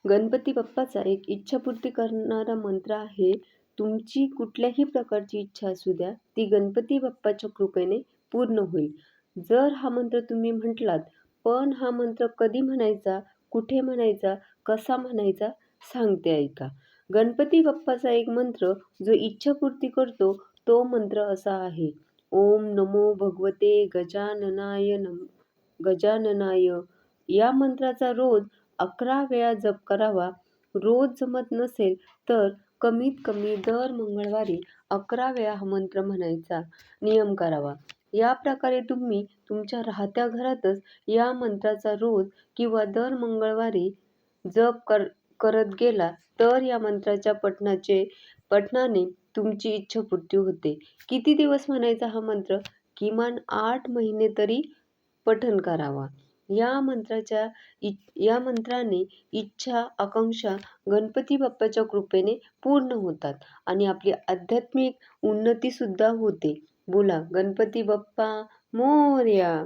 गणपती बाप्पाचा एक इच्छापूर्ती करणारा मंत्र आहे. तुमची कुठल्याही प्रकारची इच्छा असू द्या, ती गणपती बाप्पाच्या कृपेने पूर्ण होईल. जर हा मंत्र तुम्ही म्हटलात, पण हा मंत्र कधी म्हणायचा, कुठे म्हणायचा, कसा म्हणायचा सांगते ऐका. गणपती बाप्पाचा एक मंत्र जो इच्छापूर्ती करतो, तो मंत्र असा आहे. ओम नमो भगवते गजाननाय. या मंत्राचा रोज 11 वेळा जप करावा. रोज जमत नसेल तर कमीत कमी दर मंगळवारी 11 वेळा हा मंत्र म्हणायचा नियम करावा. या प्रकारे तुम्ही तुमच्या राहत्या घरातच या मंत्राचा रोज किंवा दर मंगळवारी करत गेला तर या मंत्राच्या पठणाने तुमची इच्छापूर्ती होते. किती दिवस म्हणायचा हा मंत्र? किमान 8 महिने तरी पठण करावा. या मंत्राने इच्छा, आकांक्षा गणपती बाप्पाच्या कृपेने पूर्ण होतात आणि आपली आध्यात्मिक उन्नती सुद्धा होते. बोला गणपती बाप्पा मोरया.